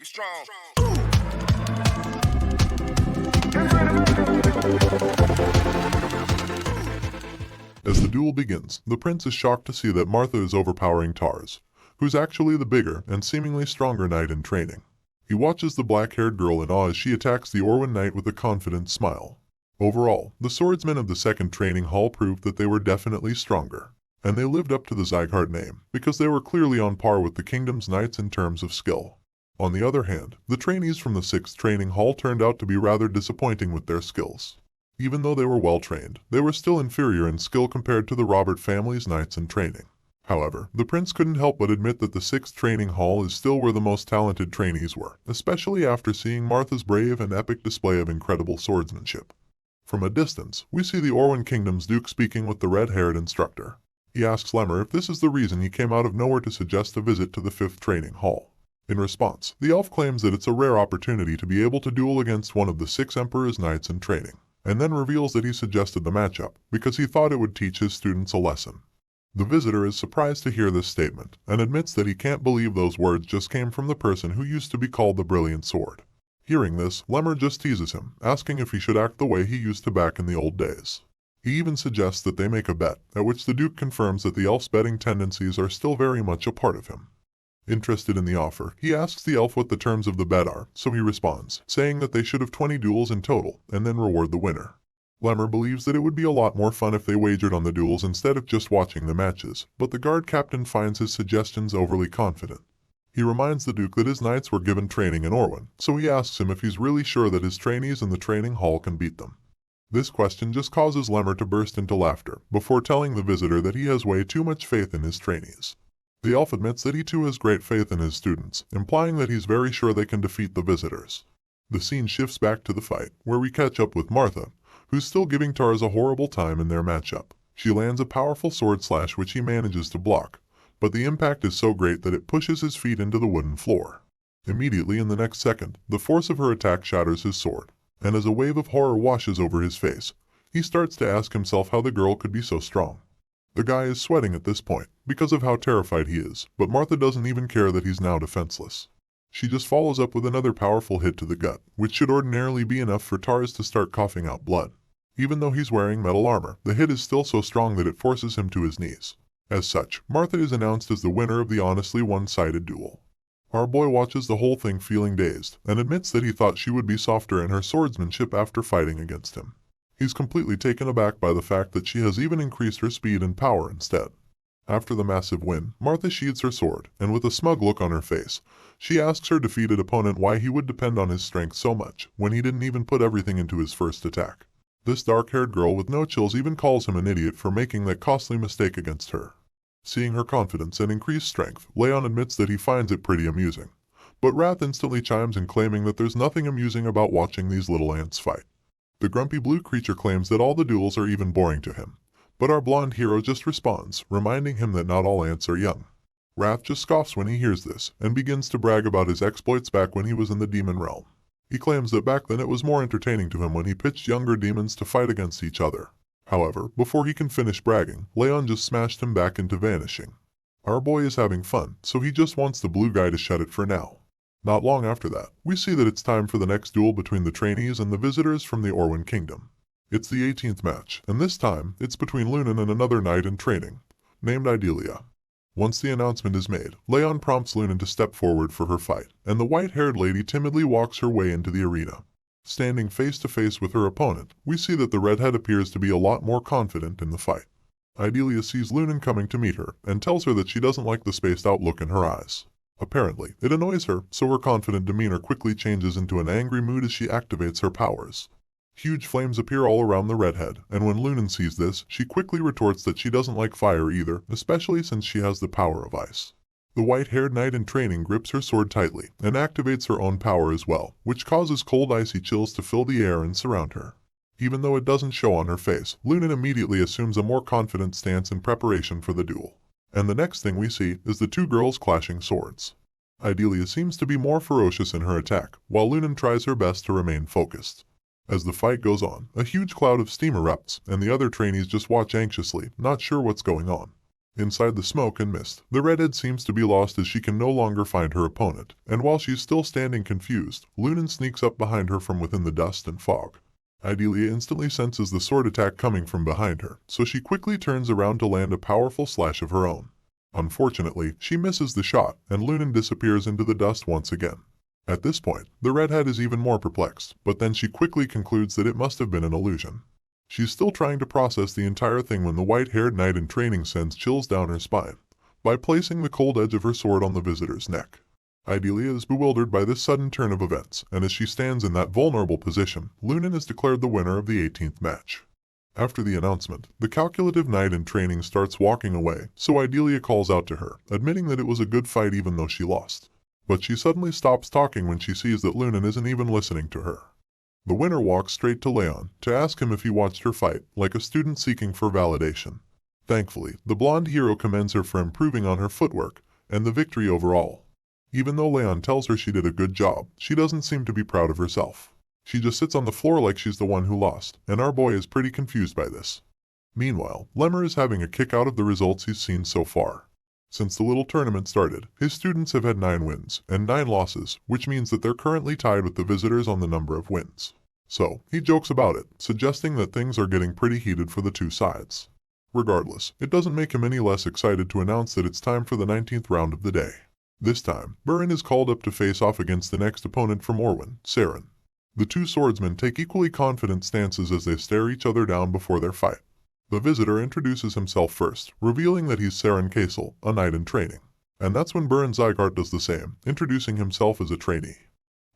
Be strong. As the duel begins, the prince is shocked to see that Martha is overpowering Tars, who's actually the bigger and seemingly stronger knight in training. He watches the black-haired girl in awe as she attacks the Orwan knight with a confident smile. Overall, the swordsmen of the second training hall proved that they were definitely stronger, and they lived up to the Zygarde name because they were clearly on par with the kingdom's knights in terms of skill. On the other hand, the trainees from the sixth training hall turned out to be rather disappointing with their skills. Even though they were well trained, they were still inferior in skill compared to the Robert family's knights in training. However, the prince couldn't help but admit that the sixth training hall is still where the most talented trainees were, especially after seeing Martha's brave and epic display of incredible swordsmanship. From a distance, we see the Orwan Kingdom's Duke speaking with the red-haired instructor. He asks Lemmer if this is the reason he came out of nowhere to suggest a visit to the fifth training hall. In response, the elf claims that it's a rare opportunity to be able to duel against one of the six Emperor's knights in training, and then reveals that he suggested the matchup because he thought it would teach his students a lesson. The visitor is surprised to hear this statement and admits that he can't believe those words just came from the person who used to be called the Brilliant Sword. Hearing this, Lemmer just teases him, asking if he should act the way he used to back in the old days. He even suggests that they make a bet, at which the Duke confirms that the elf's betting tendencies are still very much a part of him. Interested in the offer, he asks the elf what the terms of the bet are, so he responds, saying that they should have 20 duels in total, and then reward the winner. Lemmer believes that it would be a lot more fun if they wagered on the duels instead of just watching the matches, but the guard captain finds his suggestions overly confident. He reminds the Duke that his knights were given training in Orwan, so he asks him if he's really sure that his trainees in the training hall can beat them. This question just causes Lemmer to burst into laughter, before telling the visitor that he has way too much faith in his trainees. The elf admits that he too has great faith in his students, implying that he's very sure they can defeat the visitors. The scene shifts back to the fight, where we catch up with Martha, who's still giving Tars a horrible time in their matchup. She lands a powerful sword slash which he manages to block, but the impact is so great that it pushes his feet into the wooden floor. Immediately in the next second, the force of her attack shatters his sword, and as a wave of horror washes over his face, he starts to ask himself how the girl could be so strong. The guy is sweating at this point, because of how terrified he is, but Martha doesn't even care that he's now defenseless. She just follows up with another powerful hit to the gut, which should ordinarily be enough for Tars to start coughing out blood. Even though he's wearing metal armor, the hit is still so strong that it forces him to his knees. As such, Martha is announced as the winner of the honestly one-sided duel. Our boy watches the whole thing feeling dazed, and admits that he thought she would be softer in her swordsmanship after fighting against him. He's completely taken aback by the fact that she has even increased her speed and power instead. After the massive win, Martha sheathes her sword, and with a smug look on her face, she asks her defeated opponent why he would depend on his strength so much, when he didn't even put everything into his first attack. This dark-haired girl with no chills even calls him an idiot for making that costly mistake against her. Seeing her confidence and increased strength, Leon admits that he finds it pretty amusing. But Wrath instantly chimes in claiming that there's nothing amusing about watching these little ants fight. The grumpy blue creature claims that all the duels are even boring to him, but our blonde hero just responds, reminding him that not all ants are young. Wrath just scoffs when he hears this, and begins to brag about his exploits back when he was in the demon realm. He claims that back then it was more entertaining to him when he pitched younger demons to fight against each other. However, before he can finish bragging, Leon just smashed him back into vanishing. Our boy is having fun, so he just wants the blue guy to shut it for now. Not long after that, we see that it's time for the next duel between the trainees and the visitors from the Orwan Kingdom. It's the 18th match, and this time, it's between Lunan and another knight in training, named Idalia. Once the announcement is made, Leon prompts Lunan to step forward for her fight, and the white-haired lady timidly walks her way into the arena. Standing face to face with her opponent, we see that the redhead appears to be a lot more confident in the fight. Idalia sees Lunan coming to meet her, and tells her that she doesn't like the spaced-out look in her eyes. Apparently, it annoys her, so her confident demeanor quickly changes into an angry mood as she activates her powers. Huge flames appear all around the redhead, and when Lunan sees this, she quickly retorts that she doesn't like fire either, especially since she has the power of ice. The white-haired knight in training grips her sword tightly, and activates her own power as well, which causes cold icy chills to fill the air and surround her. Even though it doesn't show on her face, Lunan immediately assumes a more confident stance in preparation for the duel. And the next thing we see is the two girls clashing swords. Idalia seems to be more ferocious in her attack, while Lunan tries her best to remain focused. As the fight goes on, a huge cloud of steam erupts, and the other trainees just watch anxiously, not sure what's going on. Inside the smoke and mist, the redhead seems to be lost as she can no longer find her opponent, and while she's still standing confused, Lunan sneaks up behind her from within the dust and fog. Idalia instantly senses the sword attack coming from behind her, so she quickly turns around to land a powerful slash of her own. Unfortunately, she misses the shot, and Lunan disappears into the dust once again. At this point, the redhead is even more perplexed, but then she quickly concludes that it must have been an illusion. She's still trying to process the entire thing when the white-haired knight in training sends chills down her spine by placing the cold edge of her sword on the visitor's neck. Idalia is bewildered by this sudden turn of events, and as she stands in that vulnerable position, Lunan is declared the winner of the 18th match. After the announcement, the calculative knight in training starts walking away, so Idalia calls out to her, admitting that it was a good fight even though she lost. But she suddenly stops talking when she sees that Lunan isn't even listening to her. The winner walks straight to Leon to ask him if he watched her fight, like a student seeking for validation. Thankfully, the blonde hero commends her for improving on her footwork and the victory overall. Even though Leon tells her she did a good job, she doesn't seem to be proud of herself. She just sits on the floor like she's the one who lost, and our boy is pretty confused by this. Meanwhile, Lemmer is having a kick out of the results he's seen so far. Since the little tournament started, his students have had 9 wins and 9 losses, which means that they're currently tied with the visitors on the number of wins. So, he jokes about it, suggesting that things are getting pretty heated for the two sides. Regardless, it doesn't make him any less excited to announce that it's time for the 19th round of the day. This time, Burin is called up to face off against the next opponent from Orwin, Saren. The two swordsmen take equally confident stances as they stare each other down before their fight. The visitor introduces himself first, revealing that he's Saren Kassel, a knight in training. And that's when Burin Zygarde does the same, introducing himself as a trainee.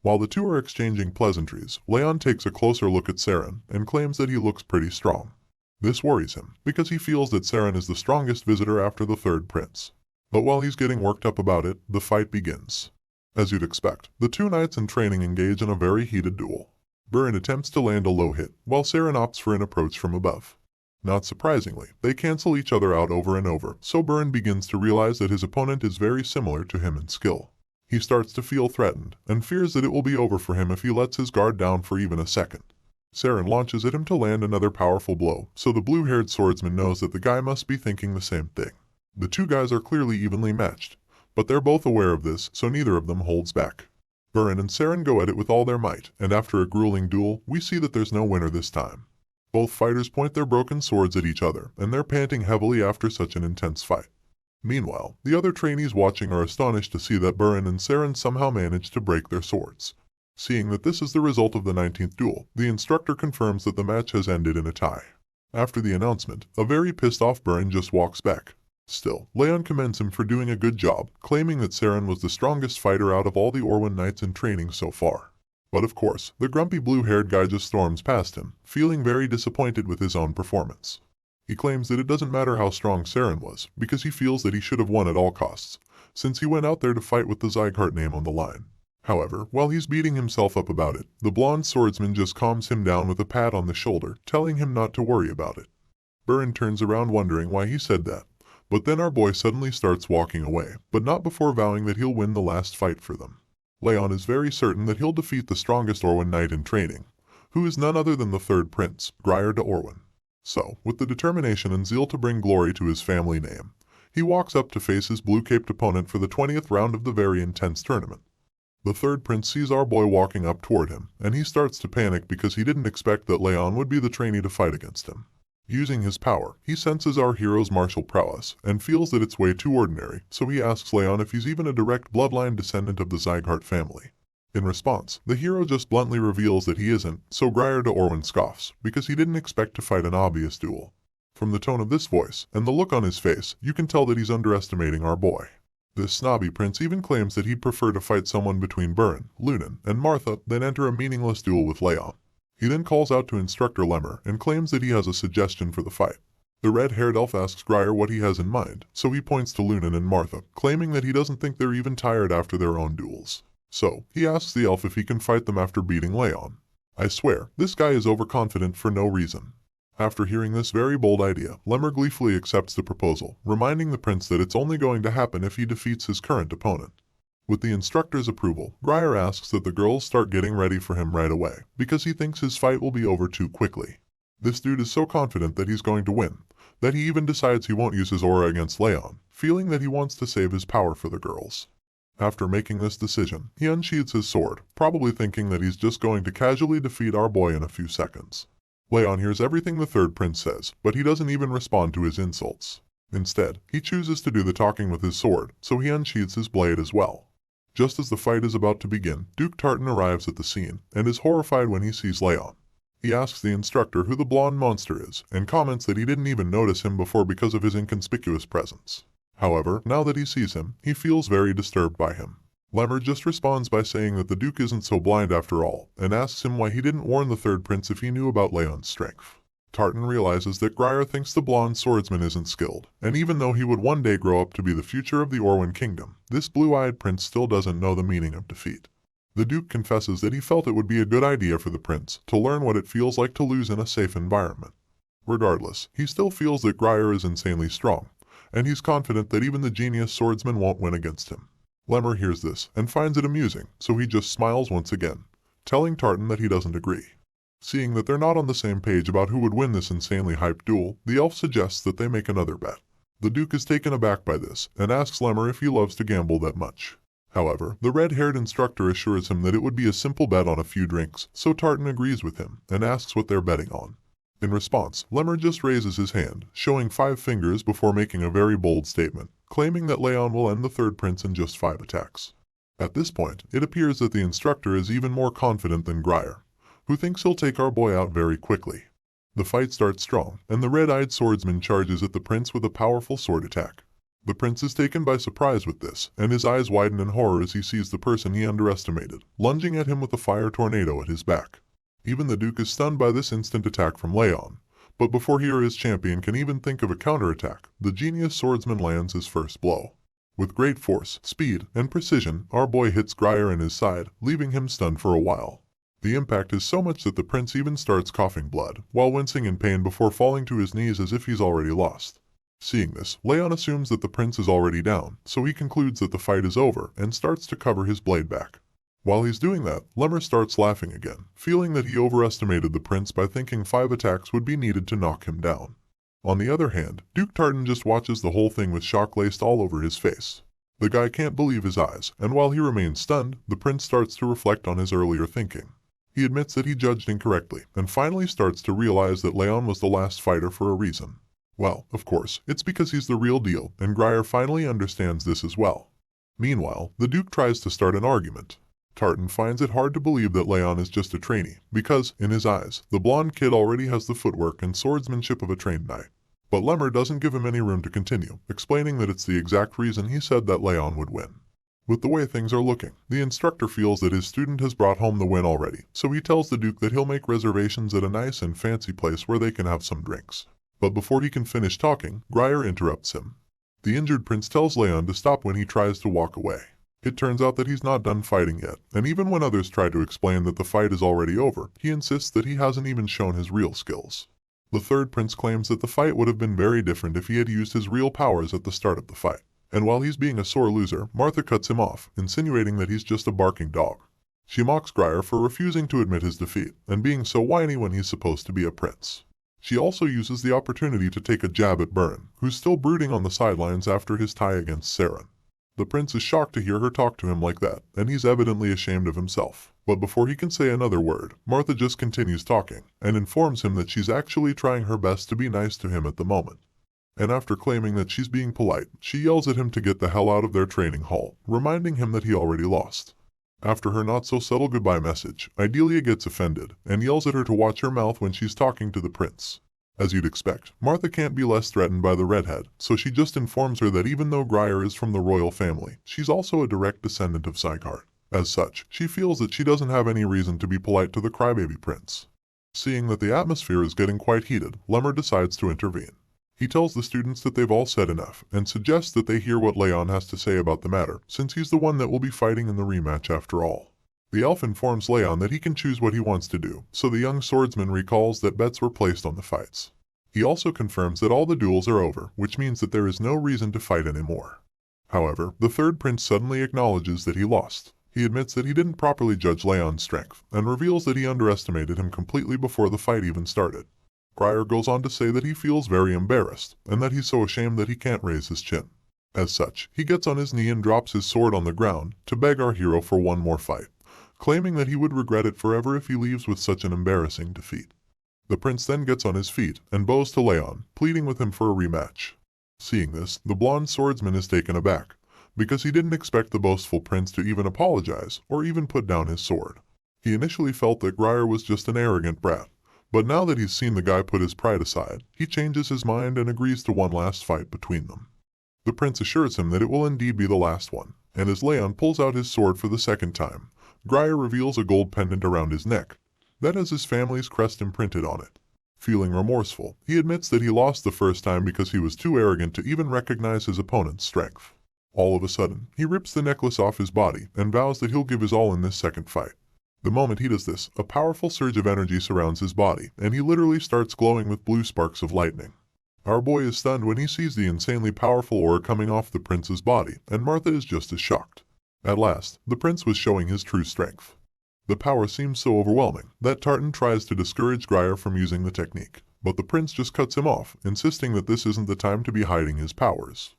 While the two are exchanging pleasantries, Leon takes a closer look at Saren and claims that he looks pretty strong. This worries him, because he feels that Saren is the strongest visitor after the third prince. But while he's getting worked up about it, the fight begins. As you'd expect, the two knights in training engage in a very heated duel. Burin attempts to land a low hit, while Saren opts for an approach from above. Not surprisingly, they cancel each other out over and over, so Burin begins to realize that his opponent is very similar to him in skill. He starts to feel threatened, and fears that it will be over for him if he lets his guard down for even a second. Saren launches at him to land another powerful blow, so the blue-haired swordsman knows that the guy must be thinking the same thing. The two guys are clearly evenly matched, but they're both aware of this, so neither of them holds back. Burin and Saren go at it with all their might, and after a grueling duel, we see that there's no winner this time. Both fighters point their broken swords at each other, and they're panting heavily after such an intense fight. Meanwhile, the other trainees watching are astonished to see that Burin and Saren somehow managed to break their swords. Seeing that this is the result of the 19th duel, the instructor confirms that the match has ended in a tie. After the announcement, a very pissed-off Burin just walks back. Still, Leon commends him for doing a good job, claiming that Saren was the strongest fighter out of all the Orwin knights in training so far. But of course, the grumpy blue-haired guy just storms past him, feeling very disappointed with his own performance. He claims that it doesn't matter how strong Saren was, because he feels that he should have won at all costs, since he went out there to fight with the Zygarde name on the line. However, while he's beating himself up about it, the blonde swordsman just calms him down with a pat on the shoulder, telling him not to worry about it. Burin turns around wondering why he said that. But then our boy suddenly starts walking away, but not before vowing that he'll win the last fight for them. Leon is very certain that he'll defeat the strongest Orwin knight in training, who is none other than the third prince, Grier de Orwin. So, with the determination and zeal to bring glory to his family name, he walks up to face his blue-caped opponent for the 20th round of the very intense tournament. The third prince sees our boy walking up toward him, and he starts to panic because he didn't expect that Leon would be the trainee to fight against him. Using his power, he senses our hero's martial prowess and feels that it's way too ordinary, so he asks Leon if he's even a direct bloodline descendant of the Zygarde family. In response, the hero just bluntly reveals that he isn't, so Grier de Orwin scoffs, because he didn't expect to fight an obvious duel. From the tone of this voice, and the look on his face, you can tell that he's underestimating our boy. This snobby prince even claims that he'd prefer to fight someone between Burin, Lunan, and Martha than enter a meaningless duel with Leon. He then calls out to Instructor Lemmer and claims that he has a suggestion for the fight. The red-haired elf asks Grier what he has in mind, so he points to Lunan and Martha, claiming that he doesn't think they're even tired after their own duels. So, he asks the elf if he can fight them after beating Leon. I swear, this guy is overconfident for no reason. After hearing this very bold idea, Lemmer gleefully accepts the proposal, reminding the prince that it's only going to happen if he defeats his current opponent. With the instructor's approval, Grier asks that the girls start getting ready for him right away, because he thinks his fight will be over too quickly. This dude is so confident that he's going to win, that he even decides he won't use his aura against Leon, feeling that he wants to save his power for the girls. After making this decision, he unsheathes his sword, probably thinking that he's just going to casually defeat our boy in a few seconds. Leon hears everything the third prince says, but he doesn't even respond to his insults. Instead, he chooses to do the talking with his sword, so he unsheathes his blade as well. Just as the fight is about to begin, Duke Tartan arrives at the scene, and is horrified when he sees Leon. He asks the instructor who the blonde monster is, and comments that he didn't even notice him before because of his inconspicuous presence. However, now that he sees him, he feels very disturbed by him. Lemmer just responds by saying that the Duke isn't so blind after all, and asks him why he didn't warn the third prince if he knew about Leon's strength. Tartan realizes that Grier thinks the blonde swordsman isn't skilled, and even though he would one day grow up to be the future of the Orwen kingdom, this blue-eyed prince still doesn't know the meaning of defeat. The Duke confesses that he felt it would be a good idea for the prince to learn what it feels like to lose in a safe environment. Regardless, he still feels that Grier is insanely strong, and he's confident that even the genius swordsman won't win against him. Lemmer hears this and finds it amusing, so he just smiles once again, telling Tartan that he doesn't agree. Seeing that they're not on the same page about who would win this insanely hyped duel, the elf suggests that they make another bet. The Duke is taken aback by this and asks Lemmer if he loves to gamble that much. However, the red-haired instructor assures him that it would be a simple bet on a few drinks, so Tartan agrees with him and asks what they're betting on. In response, Lemmer just raises his hand, showing 5 fingers before making a very bold statement, claiming that Leon will end the third prince in just 5 attacks. At this point, it appears that the instructor is even more confident than Grier, who thinks he'll take our boy out very quickly. The fight starts strong, and the red-eyed swordsman charges at the prince with a powerful sword attack. The prince is taken by surprise with this, and his eyes widen in horror as he sees the person he underestimated, lunging at him with a fire tornado at his back. Even the Duke is stunned by this instant attack from Leon, but before he or his champion can even think of a counterattack, the genius swordsman lands his first blow. With great force, speed, and precision, our boy hits Grier in his side, leaving him stunned for a while. The impact is so much that the prince even starts coughing blood, while wincing in pain before falling to his knees as if he's already lost. Seeing this, Leon assumes that the prince is already down, so he concludes that the fight is over and starts to cover his blade back. While he's doing that, Lemmer starts laughing again, feeling that he overestimated the prince by thinking 5 attacks would be needed to knock him down. On the other hand, Duke Tartan just watches the whole thing with shock laced all over his face. The guy can't believe his eyes, and while he remains stunned, the prince starts to reflect on his earlier thinking. He admits that he judged incorrectly, and finally starts to realize that Leon was the last fighter for a reason. Well, of course, it's because he's the real deal, and Grier finally understands this as well. Meanwhile, the Duke tries to start an argument. Tartan finds it hard to believe that Leon is just a trainee, because, in his eyes, the blonde kid already has the footwork and swordsmanship of a trained knight. But Lemmer doesn't give him any room to continue, explaining that it's the exact reason he said that Leon would win. With the way things are looking, the instructor feels that his student has brought home the win already, so he tells the Duke that he'll make reservations at a nice and fancy place where they can have some drinks. But before he can finish talking, Grier interrupts him. The injured prince tells Leon to stop when he tries to walk away. It turns out that he's not done fighting yet, and even when others try to explain that the fight is already over, he insists that he hasn't even shown his real skills. The third prince claims that the fight would have been very different if he had used his real powers at the start of the fight. And while he's being a sore loser, Martha cuts him off, insinuating that he's just a barking dog. She mocks Grier for refusing to admit his defeat, and being so whiny when he's supposed to be a prince. She also uses the opportunity to take a jab at Byrne, who's still brooding on the sidelines after his tie against Saren. The prince is shocked to hear her talk to him like that, and he's evidently ashamed of himself. But before he can say another word, Martha just continues talking, and informs him that she's actually trying her best to be nice to him at the moment. And after claiming that she's being polite, she yells at him to get the hell out of their training hall, reminding him that he already lost. After her not-so-subtle goodbye message, Idelia gets offended, and yells at her to watch her mouth when she's talking to the prince. As you'd expect, Martha can't be less threatened by the redhead, so she just informs her that even though Grier is from the royal family, she's also a direct descendant of Sygard. As such, she feels that she doesn't have any reason to be polite to the crybaby prince. Seeing that the atmosphere is getting quite heated, Lemmer decides to intervene. He tells the students that they've all said enough, and suggests that they hear what Leon has to say about the matter, since he's the one that will be fighting in the rematch after all. The elf informs Leon that he can choose what he wants to do, so the young swordsman recalls that bets were placed on the fights. He also confirms that all the duels are over, which means that there is no reason to fight anymore. However, the third prince suddenly acknowledges that he lost. He admits that he didn't properly judge Leon's strength, and reveals that he underestimated him completely before the fight even started. Grier goes on to say that he feels very embarrassed, and that he's so ashamed that he can't raise his chin. As such, he gets on his knee and drops his sword on the ground to beg our hero for one more fight, claiming that he would regret it forever if he leaves with such an embarrassing defeat. The prince then gets on his feet and bows to Leon, pleading with him for a rematch. Seeing this, the blonde swordsman is taken aback, because he didn't expect the boastful prince to even apologize or even put down his sword. He initially felt that Grier was just an arrogant brat, but now that he's seen the guy put his pride aside, he changes his mind and agrees to one last fight between them. The prince assures him that it will indeed be the last one, and as Leon pulls out his sword for the second time, Grier reveals a gold pendant around his neck that has his family's crest imprinted on it. Feeling remorseful, he admits that he lost the first time because he was too arrogant to even recognize his opponent's strength. All of a sudden, he rips the necklace off his body and vows that he'll give his all in this second fight. The moment he does this, a powerful surge of energy surrounds his body, and he literally starts glowing with blue sparks of lightning. Our boy is stunned when he sees the insanely powerful aura coming off the prince's body, and Martha is just as shocked. At last, the prince was showing his true strength. The power seems so overwhelming that Tartan tries to discourage Grier from using the technique, but the prince just cuts him off, insisting that this isn't the time to be hiding his powers.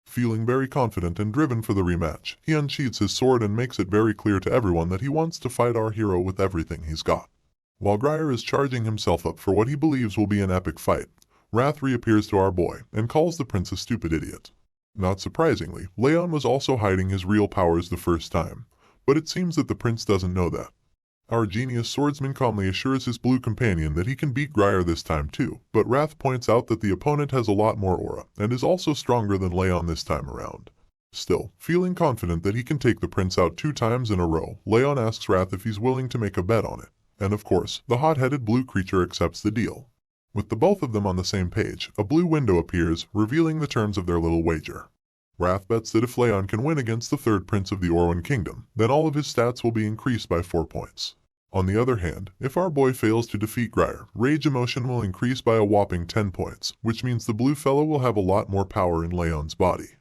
Feeling very confident and driven for the rematch, he unsheathes his sword and makes it very clear to everyone that he wants to fight our hero with everything he's got. While Grier is charging himself up for what he believes will be an epic fight, Wrath reappears to our boy and calls the prince a stupid idiot. Not surprisingly, Leon was also hiding his real powers the first time, but it seems that the prince doesn't know that. Our genius swordsman calmly assures his blue companion that he can beat Grier this time too, but Wrath points out that the opponent has a lot more aura and is also stronger than Leon this time around. Still, feeling confident that he can take the prince out 2 times in a row, Leon asks Wrath if he's willing to make a bet on it. And of course, the hot-headed blue creature accepts the deal. With the both of them on the same page, a blue window appears, revealing the terms of their little wager. Wrath bets that if Leon can win against the third prince of the Orwan Kingdom, then all of his stats will be increased by 4 points. On the other hand, if our boy fails to defeat Grier, Rage Emotion will increase by a whopping 10 points, which means the blue fellow will have a lot more power in Leon's body.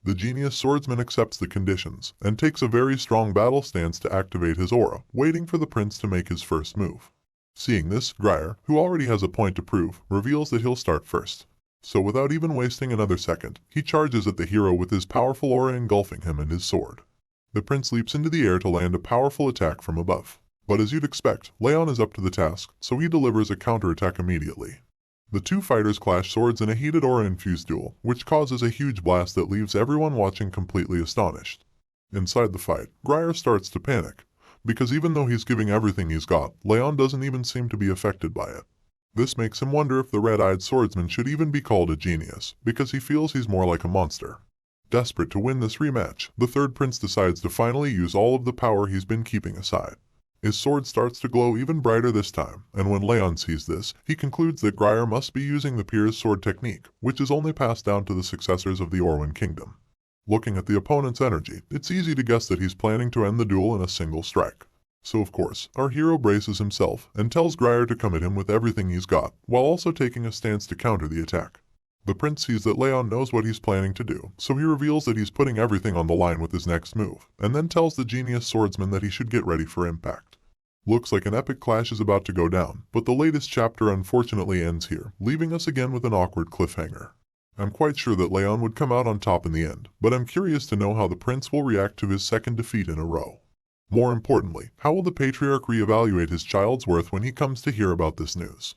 The genius swordsman accepts the conditions, and takes a very strong battle stance to activate his aura, waiting for the prince to make his first move. Seeing this, Grier, who already has a point to prove, reveals that he'll start first. So without even wasting another second, he charges at the hero with his powerful aura engulfing him and his sword. The prince leaps into the air to land a powerful attack from above. But as you'd expect, Leon is up to the task, so he delivers a counterattack immediately. The 2 fighters clash swords in a heated aura-infused duel, which causes a huge blast that leaves everyone watching completely astonished. Inside the fight, Grier starts to panic, because even though he's giving everything he's got, Leon doesn't even seem to be affected by it. This makes him wonder if the red-eyed swordsman should even be called a genius, because he feels he's more like a monster. Desperate to win this rematch, the third prince decides to finally use all of the power he's been keeping aside. His sword starts to glow even brighter this time, and when Leon sees this, he concludes that Grier must be using the Pier's sword technique, which is only passed down to the successors of the Orwan Kingdom. Looking at the opponent's energy, it's easy to guess that he's planning to end the duel in a single strike. So of course, our hero braces himself and tells Grier to come at him with everything he's got, while also taking a stance to counter the attack. The prince sees that Leon knows what he's planning to do, so he reveals that he's putting everything on the line with his next move, and then tells the genius swordsman that he should get ready for impact. Looks like an epic clash is about to go down, but the latest chapter unfortunately ends here, leaving us again with an awkward cliffhanger. I'm quite sure that Leon would come out on top in the end, but I'm curious to know how the prince will react to his second defeat in a row. More importantly, how will the patriarch reevaluate his child's worth when he comes to hear about this news?